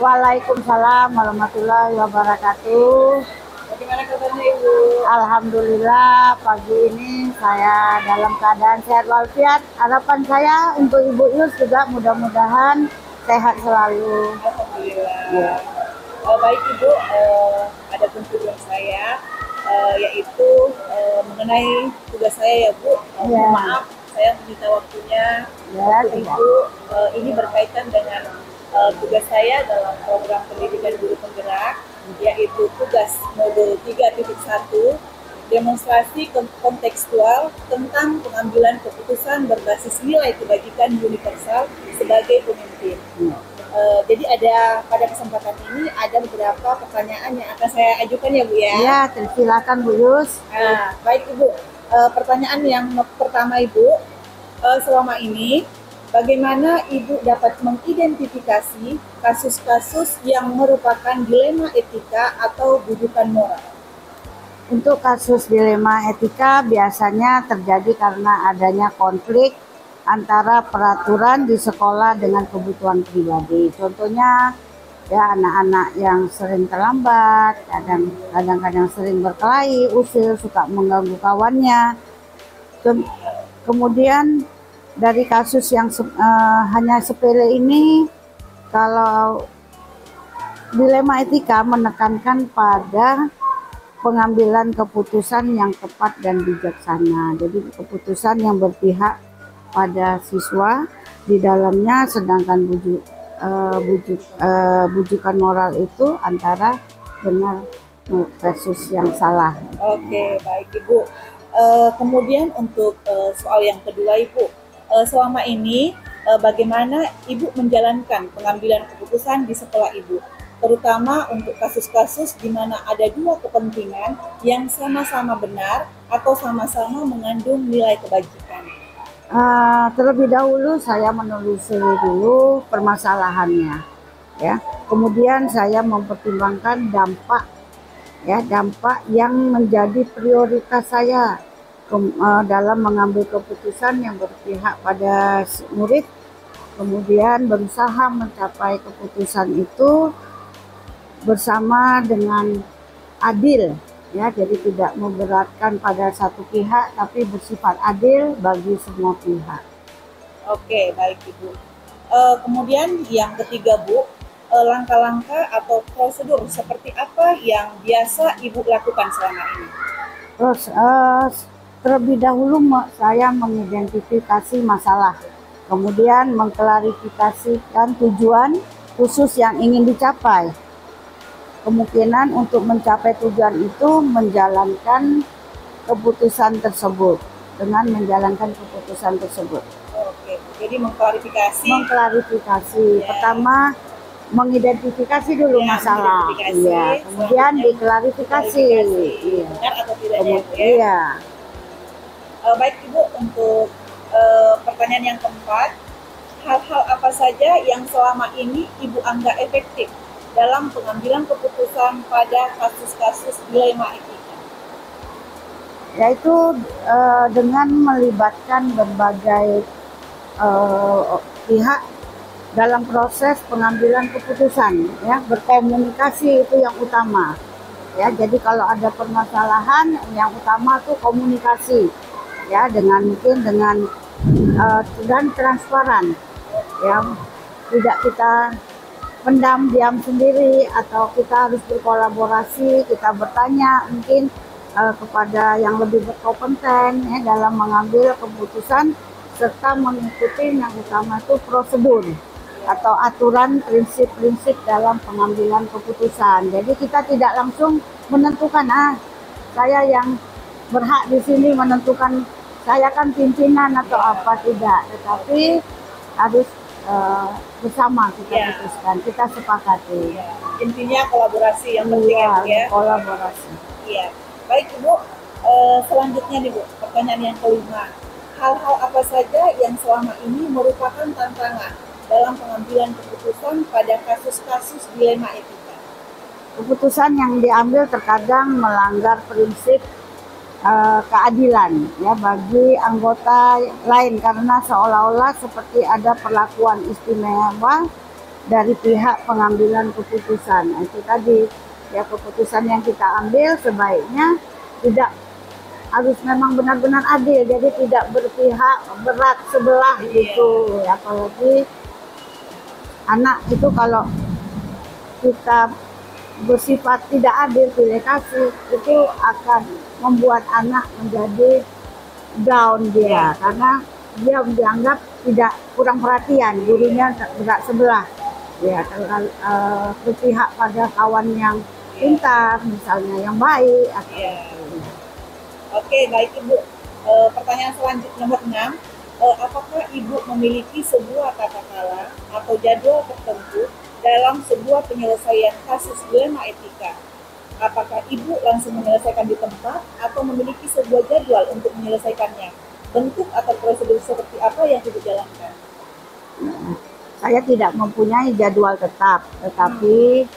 Waalaikumsalam warahmatullahi wabarakatuh. Bagaimana kabarnya Ibu? Alhamdulillah pagi ini saya dalam keadaan sehat walafiat. Harapan saya untuk Ibu Yus juga mudah-mudahan sehat selalu. Alhamdulillah. Ya. Baik Ibu, ada kunjungan saya yaitu mengenai tugas saya ya Bu. Ya. Maaf saya meminta waktunya Ya, untuk Ibu. Ini berkaitan dengan tugas saya dalam program pendidikan guru penggerak, yaitu tugas modul 3.1 demonstrasi kontekstual tentang pengambilan keputusan berbasis nilai kebajikan universal sebagai pemimpin. Jadi pada kesempatan ini ada beberapa pertanyaan yang akan saya ajukan ya Bu ya. Ya, silakan Bu Yus. Baik Ibu, pertanyaan yang pertama Ibu, selama ini bagaimana Ibu dapat mengidentifikasi kasus-kasus yang merupakan dilema etika atau bujukan moral? Untuk kasus dilema etika biasanya terjadi karena adanya konflik antara peraturan di sekolah dengan kebutuhan pribadi. Contohnya ya anak-anak yang sering terlambat, kadang-kadang sering berkelahi, usil, suka mengganggu kawannya. Kemudian dari kasus yang hanya sepele ini, kalau dilema etika menekankan pada pengambilan keputusan yang tepat dan bijaksana. Jadi keputusan yang berpihak pada siswa di dalamnya, sedangkan bujukan moral itu antara benar versus yang salah. Oke, baik Ibu. Kemudian untuk soal yang kedua Ibu, selama ini bagaimana Ibu menjalankan pengambilan keputusan di sekolah Ibu, terutama untuk kasus-kasus di mana ada dua kepentingan yang sama-sama benar atau sama-sama mengandung nilai kebajikan? Terlebih dahulu saya menelusuri dulu permasalahannya, ya. Kemudian saya mempertimbangkan dampak yang menjadi prioritas saya dalam mengambil keputusan yang berpihak pada murid. Kemudian berusaha mencapai keputusan itu bersama dengan adil, ya, jadi tidak memberatkan pada satu pihak tapi bersifat adil bagi semua pihak. Oke, baik Ibu. Kemudian yang ketiga Bu, langkah-langkah atau prosedur seperti apa yang biasa Ibu lakukan selama ini? Terus terlebih dahulu saya mengidentifikasi masalah, kemudian mengklarifikasikan tujuan khusus yang ingin dicapai. Kemungkinan untuk mencapai tujuan itu menjalankan keputusan tersebut. Oke, jadi mengklarifikasi. Ya. Pertama mengidentifikasi dulu masalah. Iya, kemudian diklarifikasi. Iya. Benar atau tidaknya Bu ya? Iya. Baik Ibu, untuk pertanyaan yang keempat, hal-hal apa saja yang selama ini Ibu anggap efektif dalam pengambilan keputusan pada kasus-kasus dilema etika? Yaitu dengan melibatkan berbagai pihak dalam proses pengambilan keputusan, ya, berkomunikasi itu yang utama, ya. Jadi kalau ada permasalahan yang utama tuh komunikasi, ya, dengan dan transparan, ya, tidak kita pendam diam sendiri atau kita harus berkolaborasi, kita bertanya mungkin kepada yang lebih berkompeten, ya, dalam mengambil keputusan serta mengikuti yang utama itu prosedur atau aturan prinsip-prinsip dalam pengambilan keputusan. Jadi kita tidak langsung menentukan saya yang berhak di sini menentukan, saya kan pimpinan atau apa, tidak, tetapi harus bersama kita putuskan, kita sepakati. Intinya kolaborasi yang penting ya. Kolaborasi. Iya. Baik Ibu, selanjutnya nih Bu, pertanyaan yang kelima. Hal-hal apa saja yang selama ini merupakan tantangan dalam pengambilan keputusan pada kasus-kasus dilema etika? Keputusan yang diambil terkadang melanggar prinsip keadilan, ya, bagi anggota lain karena seolah-olah seperti ada perlakuan istimewa dari pihak pengambilan keputusan. Nah, itu tadi ya, keputusan yang kita ambil sebaiknya tidak harus memang benar-benar adil, jadi tidak berpihak berat sebelah gitu. Apalagi anak itu kalau kita bersifat tidak adil, pilih kasih, itu akan membuat anak menjadi down dia, karena dia dianggap tidak kurang perhatian, gurunya berat sebelah ya, berpihak pada kawan yang pintar misalnya, yang baik atau Oke, baik Ibu. Pertanyaan selanjutnya nomor 6. Apakah Ibu memiliki sebuah tata cara atau jadwal tertentu dalam sebuah penyelesaian kasus dilema etika? Apakah Ibu langsung menyelesaikan di tempat atau memiliki sebuah jadwal untuk menyelesaikannya? Bentuk atau prosedur seperti apa yang Ibu jalankan? Saya tidak mempunyai jadwal tetap, tetapi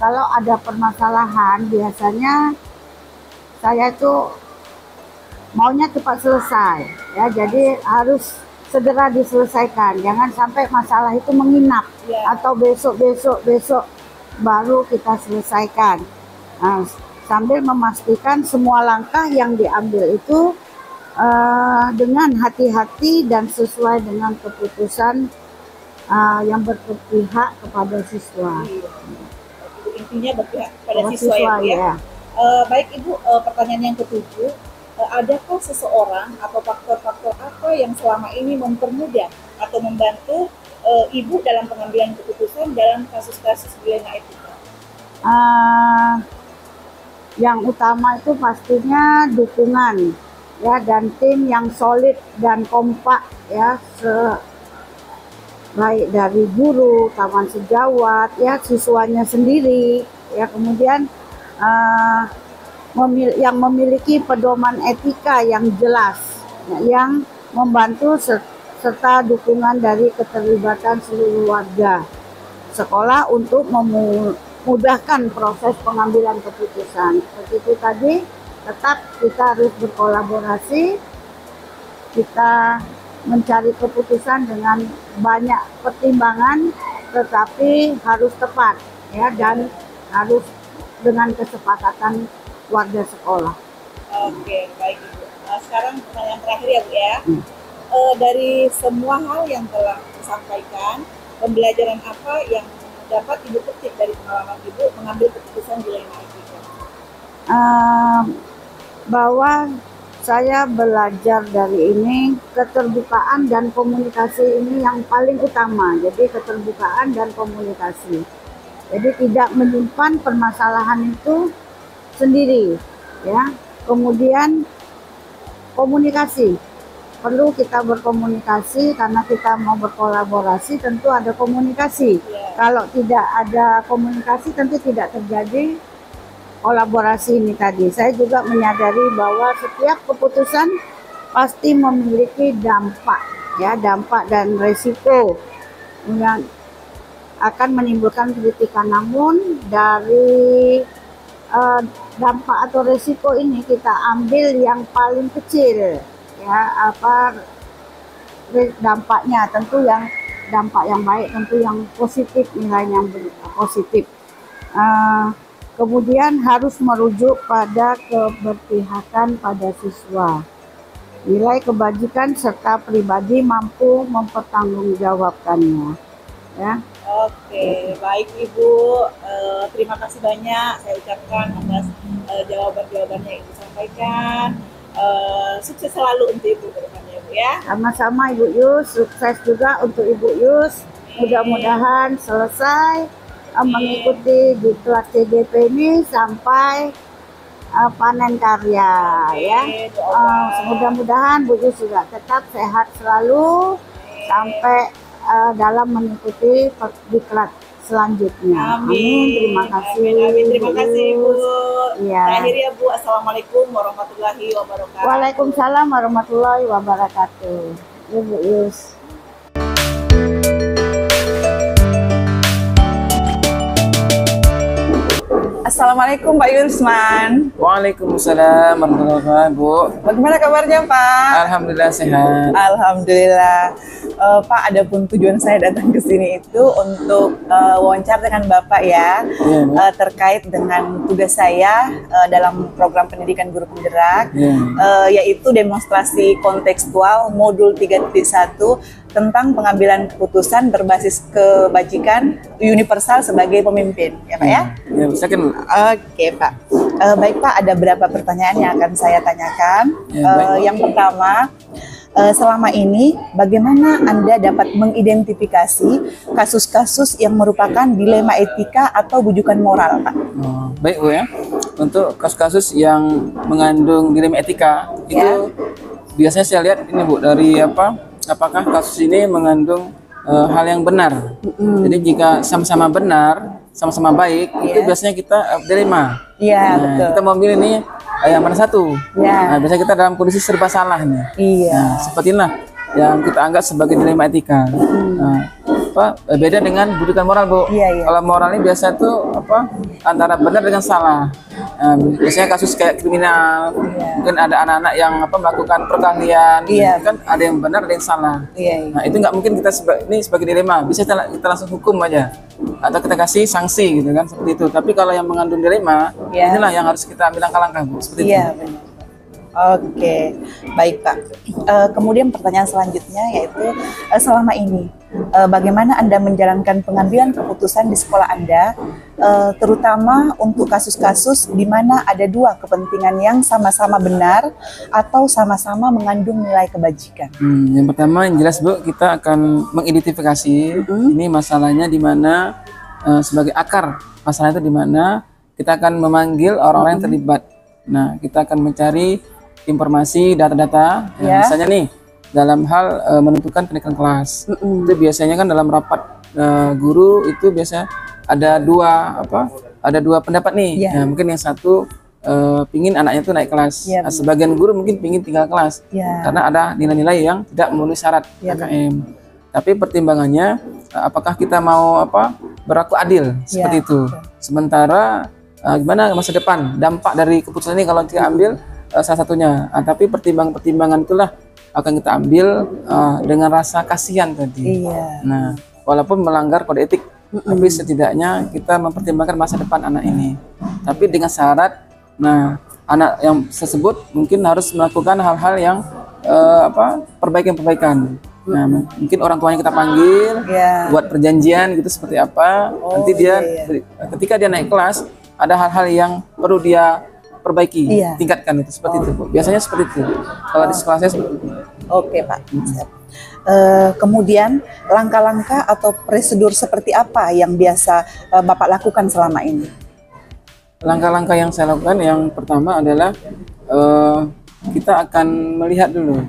kalau ada permasalahan biasanya saya itu maunya cepat selesai ya, jadi harus segera diselesaikan, jangan sampai masalah itu menginap atau besok baru kita selesaikan. Nah, sambil memastikan semua langkah yang diambil itu dengan hati-hati dan sesuai dengan keputusan yang berpihak kepada siswa. Intinya berpihak kepada siswa ya. Baik Ibu, pertanyaan yang ketujuh. Adakah seseorang atau faktor-faktor apa yang selama ini mempermudah atau membantu Ibu dalam pengambilan keputusan dalam kasus-kasus dilema etika? Yang utama itu pastinya dukungan ya, dan tim yang solid dan kompak ya, baik dari guru, kawan sejawat ya, siswanya sendiri ya, kemudian yang memiliki pedoman etika yang jelas ya, yang membantu serta dukungan dari keterlibatan seluruh warga sekolah untuk memudahkan proses pengambilan keputusan. Seperti itu tadi, tetap kita harus berkolaborasi, kita mencari keputusan dengan banyak pertimbangan, tetapi harus tepat ya, dan harus dengan kesepakatan warga sekolah. Oke, baik Ibu. Sekarang pertanyaan terakhir ya Bu ya. Dari semua hal yang telah disampaikan, pembelajaran apa yang dapat Ibu petik dari pengalaman Ibu mengambil keputusan dilema etika? Bahwa saya belajar dari ini, keterbukaan dan komunikasi ini yang paling utama. Jadi keterbukaan dan komunikasi. Jadi tidak menyimpan permasalahan itu sendiri ya. Kemudian komunikasi, perlu kita berkomunikasi, karena kita mau berkolaborasi tentu ada komunikasi. Kalau tidak ada komunikasi tentu tidak terjadi kolaborasi ini tadi. Saya juga menyadari bahwa setiap keputusan pasti memiliki dampak ya, dampak dan resiko yang akan menimbulkan kritikan. Namun dari dampak atau resiko ini kita ambil yang paling kecil ya, dampaknya tentu yang dampak yang baik, tentu yang positif, nilainya yang positif. Kemudian harus merujuk pada keberpihakan pada siswa, nilai kebajikan serta pribadi mampu mempertanggungjawabkannya ya. Oke, baik Ibu, terima kasih banyak saya ucapkan atas jawaban-jawabannya yang Ibu sampaikan. Sukses selalu untuk Ibu ke depannya Ibu ya. Sama-sama Ibu Yus, sukses juga untuk Ibu Yus. Mudah-mudahan selesai mengikuti di kelas CGP ini sampai panen karya ya. Mudah-mudahan Bu Yus juga tetap sehat selalu sampai dalam mengikuti diklat selanjutnya. Amin. Terima kasih. Amin. Terima kasih Ibu. Ya. Terakhir ya Bu, Assalamualaikum warahmatullahi wabarakatuh. Waalaikumsalam warahmatullahi wabarakatuh. Ibu Yus. Assalamualaikum Pak Yurisman. Waalaikumsalam warahmatullahi wabarakatuh, Bu. Bagaimana kabarnya Pak? Alhamdulillah sehat. Alhamdulillah. Pak, adapun tujuan saya datang ke sini itu untuk wawancara dengan Bapak ya, terkait dengan tugas saya dalam program pendidikan guru penggerak, yaitu demonstrasi kontekstual modul 3.1 tentang pengambilan keputusan berbasis kebajikan universal sebagai pemimpin, ya Pak ya? Ya, silakan. Oke Pak. Baik Pak, ada beberapa pertanyaan yang akan saya tanyakan. Yang pertama, selama ini bagaimana Anda dapat mengidentifikasi kasus-kasus yang merupakan dilema etika atau bujukan moral, Pak? Baik Bu ya. Untuk kasus-kasus yang mengandung dilema etika itu biasanya saya lihat ini Bu, dari apakah kasus ini mengandung hal yang benar. Jadi jika sama-sama benar, sama-sama baik, itu biasanya kita dilema. Betul. Kita mau memilih nih yang mana satu. Nah, biasanya kita dalam kondisi serba salah nih. Nah, seperti inilah yang kita anggap sebagai dilema etika. Beda dengan bujukan moral, Bu. Kalau moral ini biasa tuh antara benar dengan salah. Biasanya kasus kayak kriminal, mungkin ada anak-anak yang melakukan perkelahian, kan ada yang benar, ada yang salah. Nah, itu nggak mungkin kita ini sebagai dilema. Bisa kita langsung hukum aja, atau kita kasih sanksi gitu kan, seperti itu. Tapi kalau yang mengandung dilema, inilah yang harus kita ambil langkah-langkah, Bu. Seperti itu. Benar. Oke, baik Pak. Kemudian pertanyaan selanjutnya yaitu selama ini bagaimana Anda menjalankan pengambilan keputusan di sekolah Anda, terutama untuk kasus-kasus di mana ada dua kepentingan yang sama-sama benar atau sama-sama mengandung nilai kebajikan? Yang pertama yang jelas Bu, kita akan mengidentifikasi ini masalahnya di mana, sebagai akar masalah itu di mana kita akan memanggil orang-orang yang terlibat. Nah, kita akan mencari informasi, data-data, misalnya nih dalam hal menentukan kenaikan kelas. Itu biasanya kan dalam rapat guru itu biasa ada dua pendapat nih. Nah, mungkin yang satu pingin anaknya tuh naik kelas. Sebagian guru mungkin pingin tinggal kelas karena ada nilai-nilai yang tidak memenuhi syarat KKM. Tapi pertimbangannya apakah kita mau berlaku adil seperti itu. Sementara gimana masa depan, dampak dari keputusan ini kalau kita ambil salah satunya. Tapi pertimbangan itulah akan kita ambil dengan rasa kasihan tadi. Nah, walaupun melanggar kode etik, tapi setidaknya kita mempertimbangkan masa depan anak ini. Tapi dengan syarat, nah anak yang tersebut mungkin harus melakukan hal-hal yang perbaikan-perbaikan. Nah, mungkin orang tuanya kita panggil, buat perjanjian gitu seperti apa. Nanti dia ketika dia naik kelas, ada hal-hal yang perlu dia perbaiki, tingkatkan itu seperti itu, Bu. Biasanya seperti itu. Kalau di sekolah saya seperti itu. Oke, Pak. Kemudian langkah-langkah atau prosedur seperti apa yang biasa Bapak lakukan selama ini? Langkah-langkah yang saya lakukan yang pertama adalah kita akan melihat dulu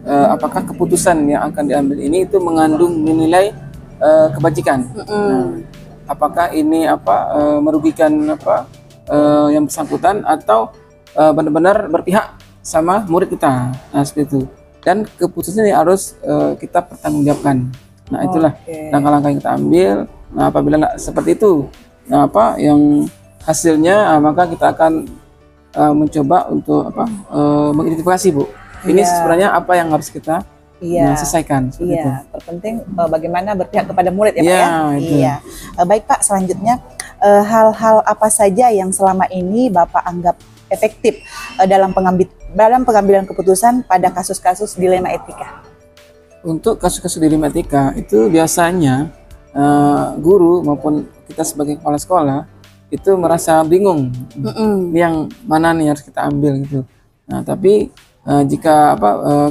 apakah keputusan yang akan diambil ini itu mengandung nilai kebajikan. Apakah ini merugikan yang bersangkutan atau benar-benar berpihak sama murid kita. Nah, seperti itu. Dan keputusan ini harus kita pertanggungjawabkan. Nah, itulah langkah-langkah yang kita ambil. Nah, apabila seperti itu, yang hasilnya maka kita akan mencoba untuk mengidentifikasi, Bu. Ini sebenarnya apa yang harus kita selesaikan. Itu. Terpenting bagaimana berpihak kepada murid ya Pak ya. Baik Pak, selanjutnya hal-hal apa saja yang selama ini Bapak anggap efektif dalam pengambilan keputusan pada kasus-kasus dilema etika? Untuk kasus-kasus dilema etika itu biasanya guru maupun kita sebagai kepala sekolah itu merasa bingung yang mana nih harus kita ambil gitu. Nah, tapi jika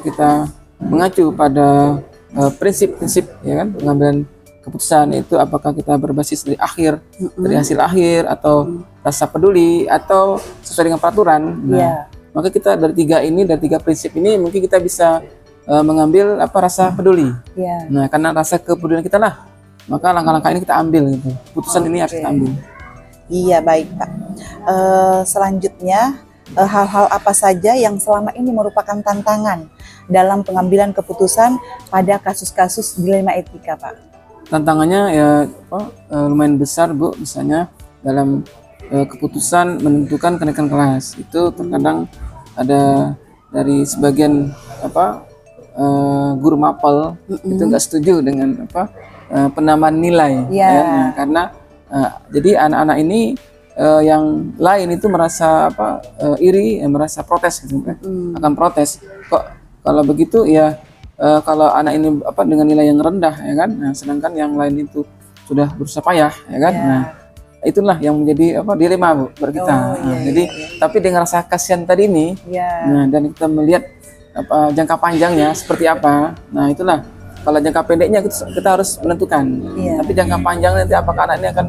kita mengacu pada prinsip-prinsip ya kan pengambilan keputusan itu, apakah kita berbasis dari hasil akhir atau rasa peduli atau sesuai dengan peraturan. Nah, maka kita dari tiga prinsip ini mungkin kita bisa mengambil rasa peduli. Nah, karena rasa kepedulian kita lah, maka langkah-langkah ini kita ambil gitu. Keputusan ini harus kita ambil. Iya, baik Pak. Selanjutnya hal-hal apa saja yang selama ini merupakan tantangan dalam pengambilan keputusan pada kasus-kasus dilema etika, Pak? Tantangannya ya lumayan besar, Bu, misalnya dalam keputusan menentukan kenaikan kelas. Itu terkadang ada dari sebagian guru mapel itu nggak setuju dengan penambahan nilai, ya. Nah, karena jadi anak-anak ini yang lain itu merasa iri, merasa protes gitu, akan protes. Kok kalau begitu ya, kalau anak ini dengan nilai yang rendah, ya kan, nah, sedangkan yang lain itu sudah berusaha payah, ya kan. Nah, itulah yang menjadi dilema Bu buat kita. Jadi tapi dengan rasa kasihan tadi ini, nah, dan kita melihat jangka panjangnya seperti apa. Nah, itulah kalau jangka pendeknya kita harus menentukan. Tapi jangka panjang nanti apakah anak ini akan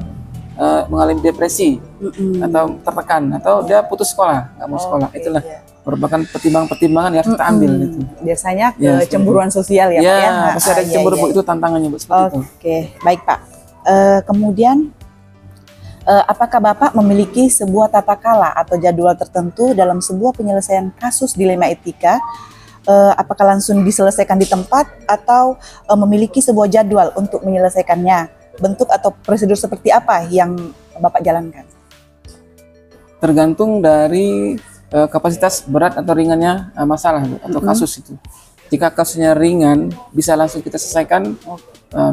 mengalami depresi atau tertekan atau dia putus sekolah, nggak mau sekolah. Itulah merupakan pertimbangan-pertimbangan yang harus kita ambil gitu. Biasanya kecemburuan sosial ya Pak ya. Pasti ada cemburu Bu, itu tantangannya Bu, seperti itu. Oke, baik Pak. Kemudian apakah Bapak memiliki sebuah tata kala atau jadwal tertentu dalam sebuah penyelesaian kasus dilema etika? Apakah langsung diselesaikan di tempat atau memiliki sebuah jadwal untuk menyelesaikannya? Bentuk atau prosedur seperti apa yang Bapak jalankan? Tergantung dari kapasitas berat atau ringannya masalah Bu, atau kasus itu. Jika kasusnya ringan, bisa langsung kita selesaikan.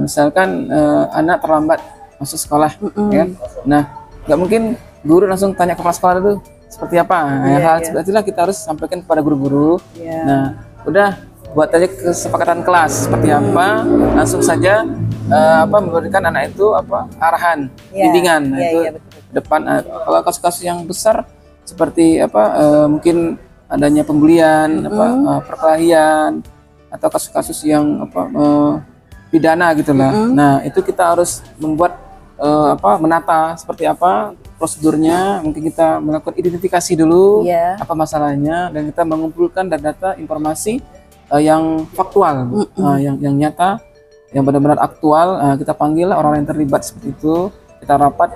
Misalkan anak terlambat masuk sekolah, ya kan? Nah, nggak mungkin guru langsung tanya ke kepala sekolah itu seperti apa. Hal seperti itulah kita harus sampaikan kepada guru-guru. Nah, udah buat aja kesepakatan kelas seperti apa, langsung saja memberikan anak itu arahan, bimbingan. Nah, itu depan. Kalau kasus-kasus yang besar seperti mungkin adanya pembulian, perkelahian, atau kasus-kasus yang pidana gitulah. Nah, itu kita harus membuat menata seperti apa prosedurnya. Mungkin kita melakukan identifikasi dulu apa masalahnya, dan kita mengumpulkan data informasi yang faktual, yang nyata, yang benar-benar aktual. Kita panggil orang yang terlibat seperti itu, kita rapat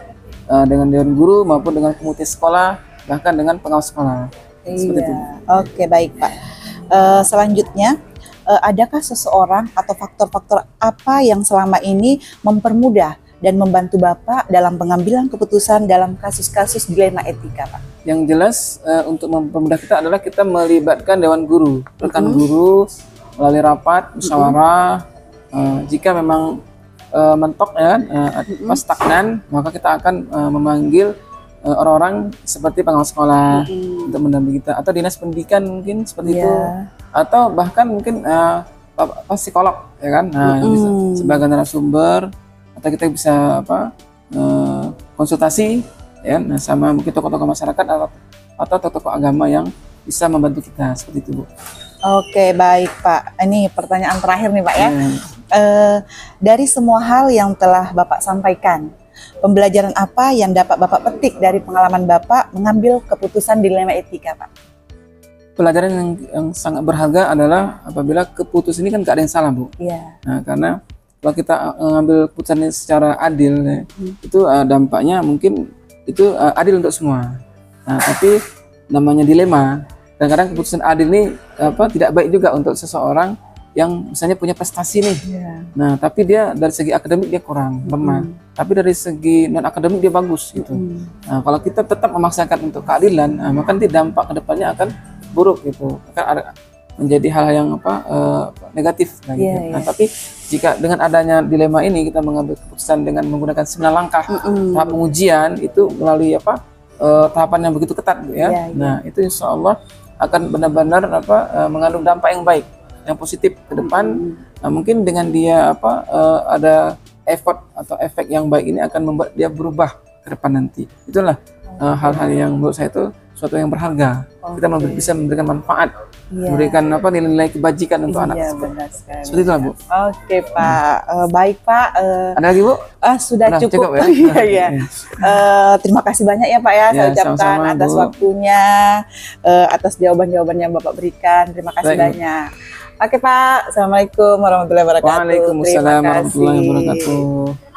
dengan dewan guru maupun dengan komite sekolah, bahkan dengan pengawas sekolah. Seperti itu. Oke, baik Pak. Selanjutnya, adakah seseorang atau faktor-faktor apa yang selama ini mempermudah dan membantu Bapak dalam pengambilan keputusan dalam kasus-kasus dilema etika, Pak? Yang jelas untuk mempermudah kita adalah kita melibatkan dewan guru, rekan guru melalui rapat, musyawarah. Jika memang mentok ya, stagnan, maka kita akan memanggil orang-orang seperti pengawas sekolah untuk mendampingi kita, atau dinas pendidikan mungkin seperti itu, atau bahkan mungkin psikolog, ya kan. Nah, yang bisa sebagai narasumber, atau kita bisa konsultasi ya, nah, sama mungkin tokoh-tokoh masyarakat atau tokoh-tokoh agama yang bisa membantu kita seperti itu Bu. Oke, baik Pak. Ini pertanyaan terakhir nih Pak ya. Dari semua hal yang telah Bapak sampaikan, pembelajaran apa yang dapat Bapak petik dari pengalaman Bapak mengambil keputusan dilema etika, Pak? Pelajaran yang sangat berharga adalah apabila keputusan ini kan gak ada yang salah Bu. Nah, karena kalau kita mengambil keputusan ini secara adil, ya, itu dampaknya mungkin itu adil untuk semua. Nah, tapi namanya dilema. Kadang-kadang keputusan adil ini tidak baik juga untuk seseorang yang misalnya punya prestasi nih. Nah, tapi dia dari segi akademik dia kurang, lemah. Tapi dari segi non akademik dia bagus gitu. Nah, kalau kita tetap memaksakan untuk keadilan, maka nanti dampak kedepannya akan buruk gitu. Akan ada menjadi hal yang negatif gitu. Nah, tapi jika dengan adanya dilema ini kita mengambil keputusan dengan menggunakan 9 langkah tahap pengujian itu melalui tahapan yang begitu ketat ya. Nah, itu insya Allah akan benar-benar mengandung dampak yang baik, yang positif ke depan. Nah, mungkin dengan dia ada effort atau efek yang baik ini akan membuat dia berubah ke depan nanti. Itulah hal-hal yang menurut saya itu suatu yang berharga. Kita bisa memberikan manfaat, memberikan nilai-nilai kebajikan untuk anak. Seperti itulah Bu. Oke Pak, baik Pak. Ada lagi Bu? Sudah cukup ya. Terima kasih banyak ya Pak ya, saya ucapkan atas waktunya, atas jawaban-jawaban yang Bapak berikan. Terima kasih banyak. Oke Pak, Assalamualaikum warahmatullahi wabarakatuh. Waalaikumsalam warahmatullahi wabarakatuh.